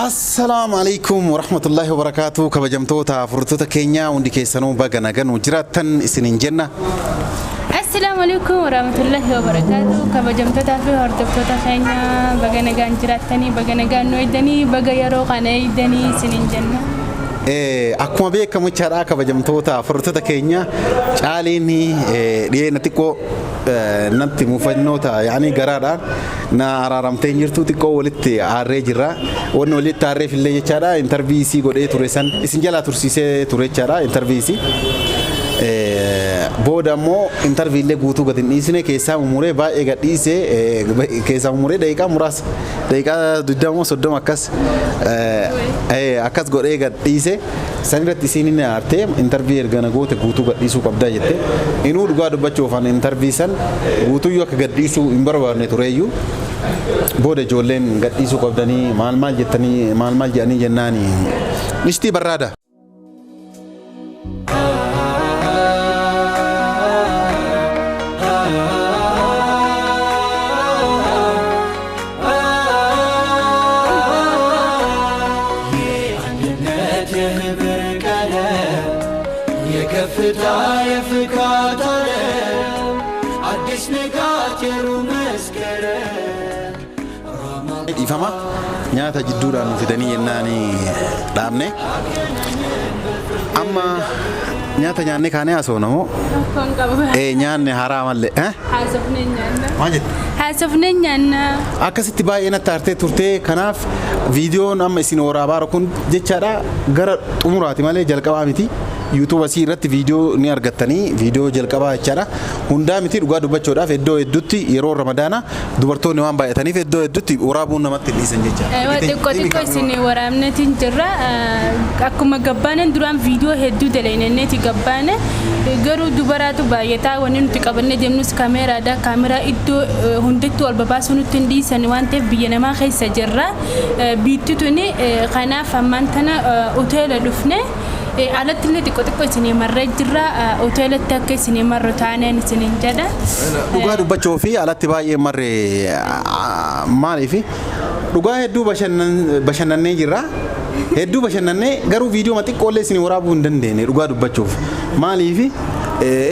السلام عليكم ورحمة الله وبركاته. كبجمتوتا فرتوتا كينيا وندي كيسانو باغانا غن وجراتن اسنين جنة. السلام عليكم ورحمة الله وبركاته. كبجمتوتا في هردبتوتا كينيا باغانا غن جراتني باغانا غن نويدني باغا يرو قنايدني اسنين جنة. Akkuma beekamu jechaadha kabajamtoota furtoota keenya caalini natiqoo natti mufannoota yaani garaadhaan na araaramtee jirtu xiqqoo walitti aarree jirra wanni walitti aarree fillee jechaadha interviisii godhee ture san isin jalaa tursiisee ture jechaadha interviisii booda immoo interviilee guutuu gad hin dhiisne keessaa mumuree baay'ee gad dhiisee keessaa mumuree daqiiqaa muraasa daqiiqaa 20 akkas godhee gad dhiise sanirratti isiin inni aartee intervii ergana goote guutuu gad dhiisuu qabdaa jette inuu dhugaa dubbachuuf an intervii san guutuu akka gad dhiisuu hin barbaadne tureeyyuu booda ijoolleen gad dhiisuu qabdanii maal jedhanii jennaani nishtii barraada. Ifama nyaata jidduudhaan fidanii yennaani dhaabne amma nyaata nyaanne kaane haasofnamoo nyaanne haraamallee haasofne nyaanna akkasitti baay'ee natti aartee turtee kanaaf viidiyoon amma isin waraabaa kun jechaadha gara xumuraati malee jalqabaa miti. YouTube asii irratti viidiyoo ni argattanii viidiyoo jalqabaa jechaadha hundaa miti dhugaa dubbachuudhaaf iddoo hedduutti yeroo ramadaana dubartoonni waan baay'ataniif iddoo hedduutti waraabuun namatti dhiisan jechaadha. Xiqqoo isin waraabneetiin jirra akkuma gabbaanen duraan viidiyoo hedduu daleenenneeti gabbaane garuu dubaraatu baay'ataa wanni nuti qabannee deemnus kaameeraadha kaameeraa iddoo hundatti wal babaasuu nutti hin dhiisan waan ta'eef biyya namaa keessa jirra biittituni kanaaf ammaan tana hoteela dhufne. Alatti illee xiqqoo isinii marree jirra hoteelatti akka isinii marru taaneen isiniin jedha. Dhugaa dubbachuu fi alatti baay'ee marree maaliif dhugaa hedduu bashannannee jirra hedduu bashannannee garuu viidiyoo xiqqoollee isinii waraabuu hin dandeenye dhugaa dubbachuuf maaliif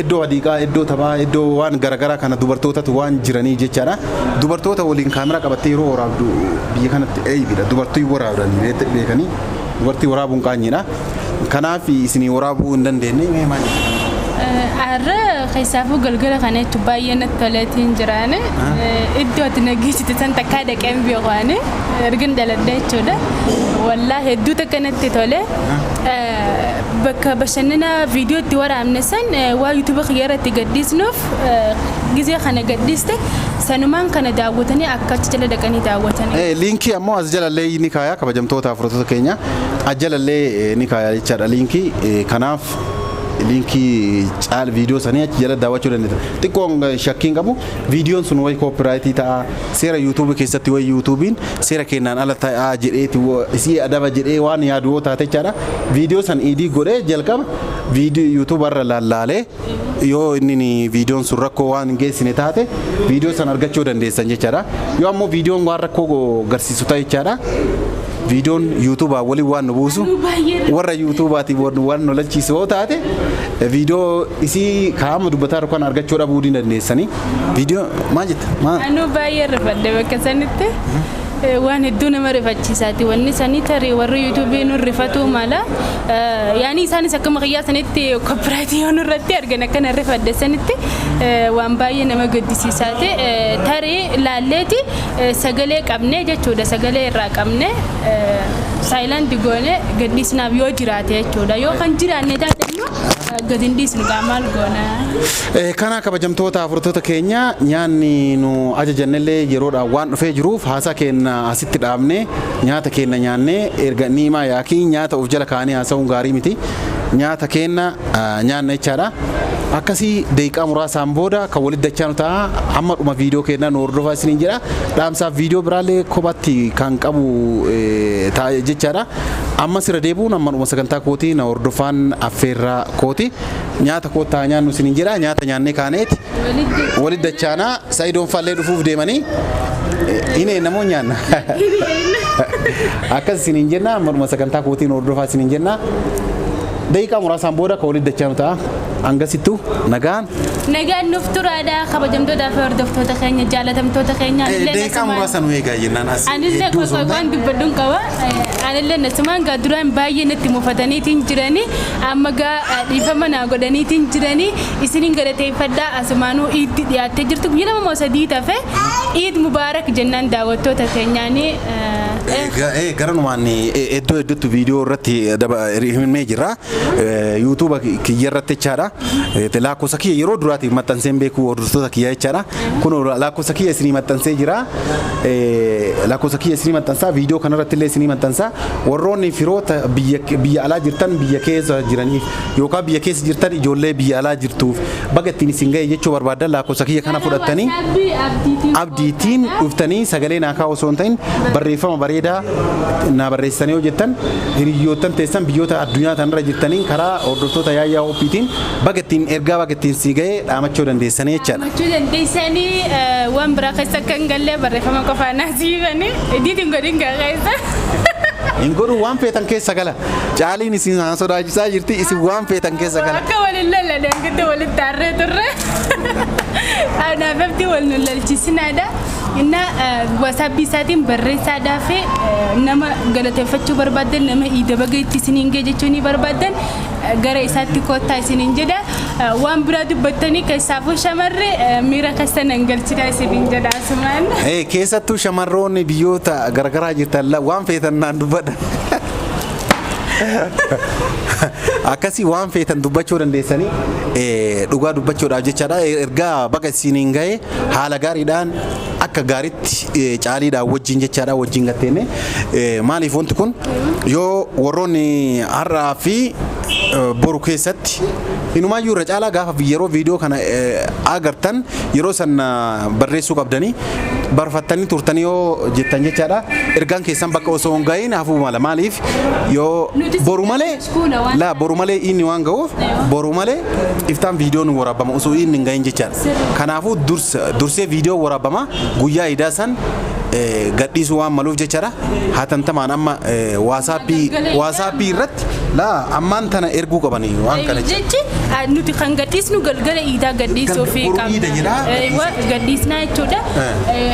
iddoo adiiqaa iddoo taphaa iddoo waan garaagaraa kana dubartootatu waan jiranii jechaadha dubartoota waliin kaameraa qabattee yeroo waraabdu biyya kanatti eeybidha dubartii waraabdanii beekanii dubartii waraabuun qaanyiidha. Kanaaf isinii waraabuu hin dandeenye maal arra keessaafuu galgala kanatti baay'ee natti toleetiin jiraan iddoo ati nageessite san takkaa dhaqeen beekwaan ergin dhaladha jechuudha wallaa hedduu takka natti tole bakka bashannana viidiyoo itti waraabne san waa yuutuuba xiyyaarratti gadhiisnuuf gizee kana gadhiiste sanumaan kana daawwatanii akka achi jala dhaqanii daawwatanii. Liinkii ammoo as jalallee ni kaayaa kabajamtoota furtoota keenya as jalallee ni kaayaa jechaadha liinkii kanaaf. Linkii caal viidiyoo sanii achi jala daawwachuu dandeetta. Xiqqoon shakkiin qabu viidiyoon sun wayi koopiraayitii ta'a seera yuutuubii keessatti wayi yuutuubiin seera kennaan ala ta'aa jedheeti isii adaba jedhee waan yaadu yoo taate jechaadha. Viidiyoo san idii godhee jalqaba viidiyoo yuutuubarra lallaalee yoo inni viidiyoon sun rakkoo waan geessine taate viidiyoo san argachuu dandeessan jechaadha. Yoo ammoo viidiyoon waan rakkoo garsiisu ta'e jechaadha. Viidiyoon yuutuubaa waliin waan nu buusu warra yuutuubaatiif waan nu lachiisu yoo taate viidiyoo isii kaa'ama dubbataa kan argachuu dhabuu dandeessanii viidiyoo maal jetta? Anu baay'ee rifadde bakka sanitti waan hedduu nama rifachiisaati wanni sanii tarii warri yuutuubii nu rifatu mala yaani isaanis akkuma qiyyaa sanitti koopiraayitii yoo nurratti argan akkana rifadde sanitti waan baay'ee nama gaddisiisaati tarii laalleeti sagalee qabne jechuudha sagalee irraa qabne saayilaanti goone gaddisnaaf yoo jiraate jechuudha yoo kan jiraanne taate gadindis nu gamal goona. Kana kabajamtoota furtoota keenya nyaanni nu ajajannellee yeroodhaan waan dhufee jiruuf haasaa keenya asitti dhaabne nyaata keenya nyaannee erga niimaa yaakiin nyaata of jala kaanii haasa'uun gaarii miti nyaata keenya nyaanna jechaadha. Akkasii daqiiqaa muraasaan booda kan walitti dachaa nu ta'a amma dhuma viidiyoo keenya nu hordofaa isiniin jedha dhaamsaaf viidiyoo biraallee kophaatti kan qabu ta'a jechaadha. Amma sira deebuun amma dhuma sagantaa kootii na hordofaan affeerraa kooti nyaata koottaa nyaannu isiniin jedha nyaata nyaannee kaaneeti walitti dachaanaa sa'idoon fallee dhufuuf deemanii Ini namun nyan. akkas isiniin jenna maruma sagantaa kootiin hordofaa isiniin jenna daqiiqaa muraasaan booda ka walitti dachaan ta'a hangasittu nagaan nuuf turaadha kabajamtoota fi hordoftoota keenya jaalatamtoota keenya daqiiqaa muraasaan nu eegaa jennaan as anillee gosa waan dubbadhuun qaba anillee nasumaan gaa duraan baay'ee natti mufataniitiin jiranii amma gaa dhiifama naa godhaniitiin jiranii isiniin galateeffadhaa asumaanuu iitti dhiyaattee jirtu guyyaa lama moo sadii tafe iid mubaarak jennaan daawwattoota keenyaanii garanumaan iddoo hedduutti viidiyoo irratti himee jira yuutuuba kiyya irratti jechaadha lakkoofsa kiyya yeroo duraatiif maxxanseen beeku hordoftoota kiyya jechaadha kun lakkoofsa kiyya isinii maxxansee jira lakkoofsa kiyya isinii maxxansaa viidiyoo kanarratti illee isinii maxxansaa warroonni firoota biyya alaa jirtan biyya keessa jiraniif yookaan biyya keessa jirtan ijoollee biyya alaa jirtuuf baga ittiin isin ga'e jechuu barbaadan lakkoofsa kiyya kana fudhattanii abdiitiin dhuftanii sagalee naa kaa'u osoo hin ta'in barreeffama bareedaa naa barreessanii hojjettan hiriyoottan teessan biyyoota addunyaa tanarra jirtanii karaa hordoftoota yaayyaa hoppiitiin baga ittiin ergaa baga ittiin sii ga'e dhaamachuu dandeessanii jechaadha. Dhaamachuu dandeessanii waan biraa keessa kan galle barreeffama qofaa naa siifanii idiitiin godhin gaaqeessa. Inguru waan feetan keessa gala caaliin isin sodaachisaa jirti isin waan feetan keessa gala. Akka waliin lalladan giddu walitti taarree turre. Naafafti wal nu lalchisinaadha. Inna WhatsApp isaatiin barreessaadhaa fi nama galateeffachuu barbaadan nama iida baga itti isiniin ga'e jechuun ni barbaadan gara isaatti koottaa isiniin jedha waan biraa dubbattanii keessaafuu shamarree miira keessan hangalchiidhaa isiniin jedha asumaan. Keessattuu shamarroonni biyyoota garagaraa jirtan waan feetan naan dubbadha. Akkasii waan feetan dubbachuu dandeessanii dhugaa dubbachuudhaaf jechaadha ergaa baga isiniin ga'e haala gaariidhaan akka gaariitti caaliidhaan wajjin jechaadha wajjin gatteenne maaliif wanti kun yoo warroonni har'aa fi boru keessatti inumaayyuu irra caalaa gaafa yeroo viidiyoo kana agartan yeroo san barreessuu qabdanii barfattanii turtanii yoo jettan jechaadha ergaan keessan bakka osoo hin ga'iin hafuu mala maaliif yoo boru malee inni waan ga'uuf boru malee iftaan viidiyoon waraabama osoo inni hin ga'iin jechaadha kanaafuu dursee viidiyoo waraabama guyyaa idaa san gadhiisuu waan maluuf jechaadha haatantamaan amma waasaappii irratti ammaan tana erguu qabanii waan kana jechi nuti kan gadhiisnu galgala iidaa gadhiisuu fi gadhiisnaa jechuudha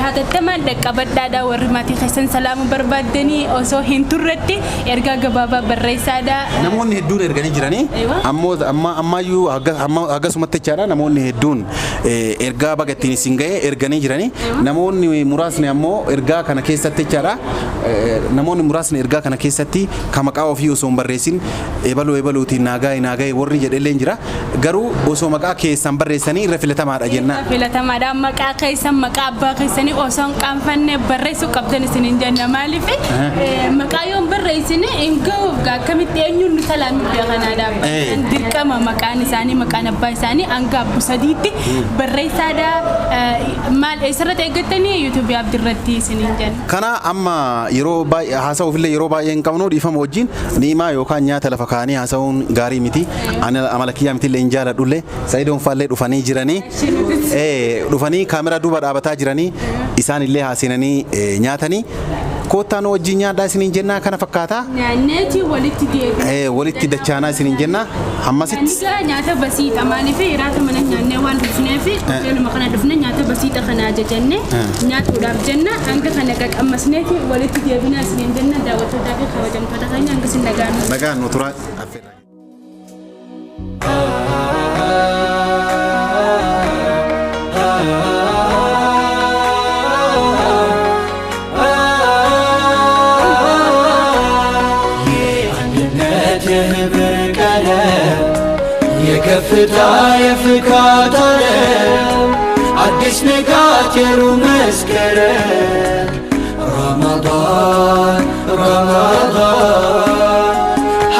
hatattamaan dhaqqabadhaadha warri maatii keessan salaamuu barbaaddanii osoo hin turretti ergaa gabaabaa barreessaadha. Namoonni hedduun erganii jiranii ammayyuu akkasumatti jechaadha namoonni hedduun ergaa baga ittiin isin ga'e erganii jiranii namoonni muraasni ammoo ergaa kana keessatti jechaadha namoonni muraasni ergaa kana keessatti kan maqaa ofii osoo hin barreessin ebaluutiin naagaa'e warri jedhellee jira garuu osoo maqaa keessan barreessanii irra filatamaadha jennaan. Filatamaadha maqaa keessan maqaa abbaa keessanii osoo hin qaanfanne barreessuu qabdan isiniin jenna maaliif maqaa yoo barreessine hin ga'uuf akkamitti eenyuun nu salaamii beekanaadha dirqama maqaan isaanii maqaan abbaa isaanii hanga abbu sadiitti barreessaadha maal eessarratti eeggattanii yuutuubii abdirratti isiniin jenna. Kana amma yeroo baay'ee haasa'uufillee yeroo baay'ee hin qabnu dhiifama wajjin niimaa yookaan nyaata lafa kaanii haasa'uun gaarii miti amala kiyyaa miti illee hin jaaladhullee sa'idoon faallee dhufanii jiranii dhufanii kaameraa duuba dhaabataa jiranii isaan illee haaseenanii nyaatanii koottaan wajjin nyaadhaa isiniin jennaa kana fakkaata. Nyaanneeti walitti deebi'ee. Walitti dachaanaa isiniin jennaa ammasitti. Nyaata basiidha maaliif hiraata mana nyaannee waan dhufneef nama kana dhufne nyaata basiidha kana ajajannee nyaatuudhaaf jenna hanga kana qaqqammasneeti walitti deebinaa isiniin jenna daawwattootaa fi kabajamtoota keenya hanga isin nagaannu. Nagaannu turaa. የከፍታ የፍካት ዓለም አዲስ ንጋት የሩብ መስከረም ረመዳን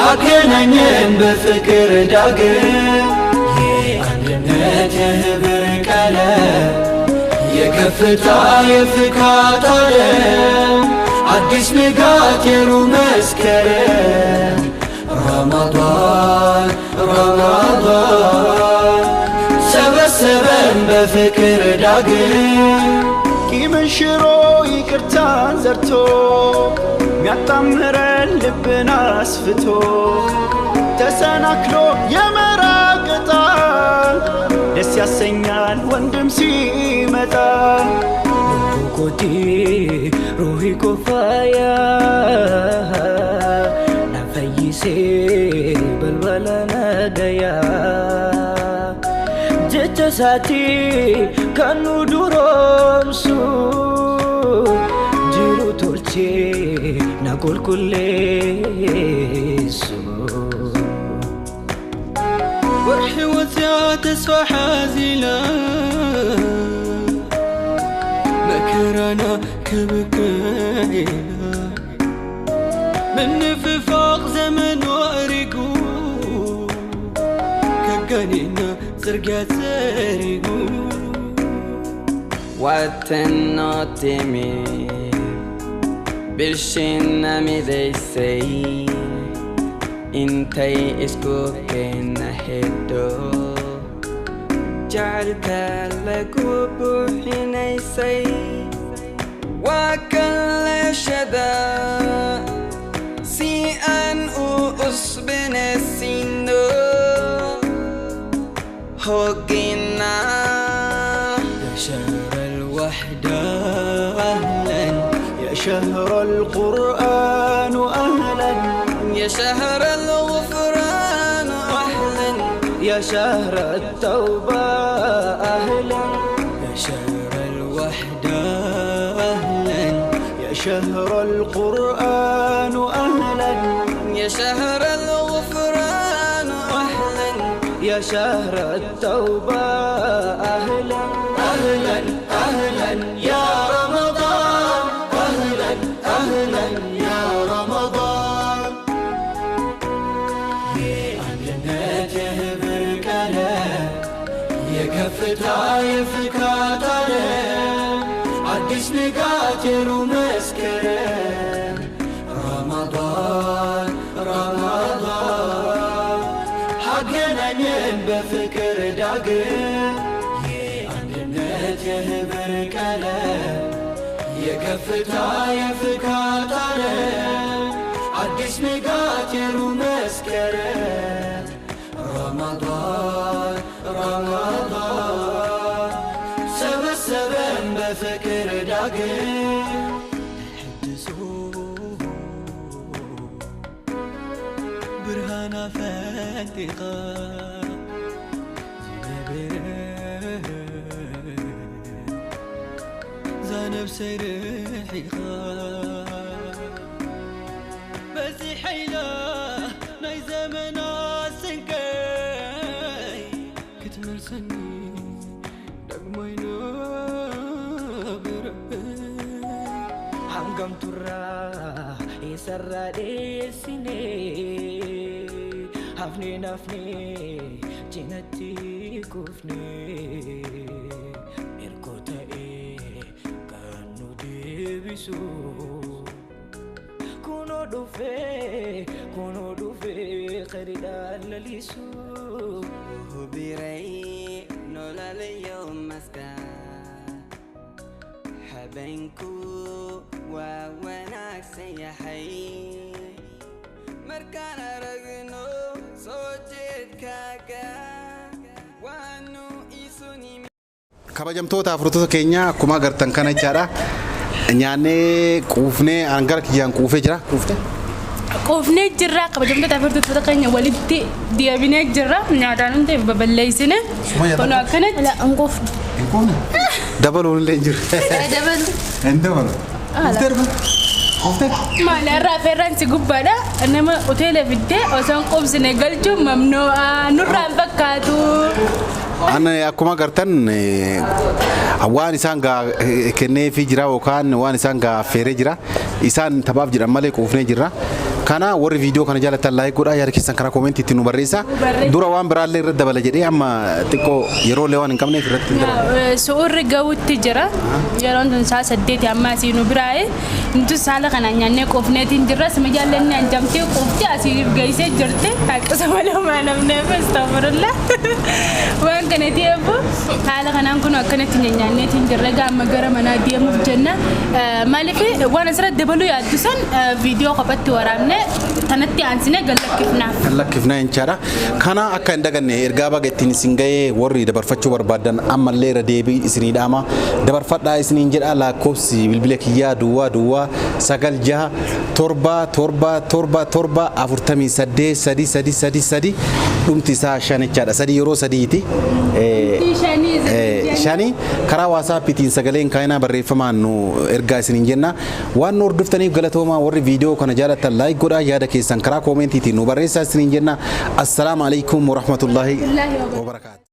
አገናኘን በፍቅር ዳግም የአንድነት የህብር ቀለም የከፍታ የፍካት ዓለም አዲስ ንጋት የሩብ መስከረም ረመዳን ሰበሰበን በፍቅር ዳግም ቂምን ሽሮ ይቅርታን ዘርቶ ያጣምረን ልብን አስፍቶ ተሰናክሎ የመራቅጣ ደስ ያሰኛል ወንድም ሲመጣ ኮቲ ሩሂ ኮፋያ ናፈይሴ በልበለ ነገያ ጀቸሳቲ ከኑ ዱሮምሱ ጅሩ ቶልቼ ናቆልቁሌሱ ወርሕወት ተስፋ ሓዚላ مكرنا كبكينا من نففاق زمن وارقو كقانينا زرقات سارقو واتناتمي برشنا مديسي انتي اسكو كينا هدو جعلك لكو بوحينيسي وكل شدا سي أن أصبن السينو هوقنا يا شهر الوحدة أهلا يا شهر القرآن أهلا يا شهر الغفران أهلا يا شهر التوبة أهلا يا شهر الوحدة أهلا يا شهر القرآن أهلا يا شهر الغفران أهلا يا شهر التوبة أهلا أهلا أهلا يا رمضان أهلا أهلا يا رمضان يكفتا يفكاتا عدش نقاتل ومسكرة رمضان رمضان حقنا نبى فكر داقم عندنا تهبر كلام يكفتا يفكاتا عدش نقاتل ومسكرة رمضان رمضان سبسبن بفكر داقم حدثوا برهانا فاتقة زانب سيرحيقا بسي حيلة ناي زمنا سنكاي كتمل سني دقمينا بربي حمقم ترى يسرى ديسيني هفني نفني جنتي كفني إركوتا كانو ديبسو كونو دوفي خريدان لليسو بري نولا اليوم مسكا حبنكو ووناك سيحي مركان رغنو سوجد كاكا وانو إيسوني kabajamtoota afurtoota keenya akkuma agartan kana jechaadha nyaannee quufnee angara kiyyaan quufee jira quufnee jirra kabajamtoota afurtoota keenya walitti deebinee jirra nyaataan hundi baballeessine kun akkana anqoof dabaluun illee jiru dabalu maala referensi gubbaadha nama hoteela fiddee osoo qubsine galchuun mamnu'a nurraan fakkaatu Ana akkuma agartan waan isaan kennee fi jira yookaan waan isaan feeree jira isaan taphaaf jedhan malee quufnee jirra kana warri video kana jalatan like godha yaada keessan karaa comment itti nu barreessa dura waan biraallee irra dabala jedhee amma xiqqoo yeroo leewwan hin qabneef irratti su'urri gawutti jira yeroon tun saa 8 amma asii nu biraa'e nuti saala kana nyaannee qofneetiin jirra sima jaallanni anjamtee qofti asii geessee jirte haqqisa malee maanamnee festaafurulla waan kana deebu haala kanaan kun akkanatti nyaanneetiin jirra gaama gara manaa deemuuf jenna maaliif waan asirratti dabaluu yaaddu san viidiyoo qophatti waraabne tanatti aansine gallakkifnaa jechaadha kana akka hin daganne ergaa baga ittiin isin ga'ee warri dabarfachuu barbaadan ammallee irra deebii isinii dhaama dabarfadhaa isiniin jedha lakkoofsi bilbila kiyyaa duwwaa 967748 dhumti isaa 5 jechaadha 3 yeroo 3ti shani karaa WhatsAppitiin sagaleen kaayinaa barreeffamaan nu ergaa isiniin jenna waan nu hordoftaniif galatoomaa warri viidiyoo kana jaalatan like godhaa yaada keessan karaa koomentiitiin nu barreessaa isiniin jenna assalaamu alaykum wa rahmatullaahi wa barakaatuh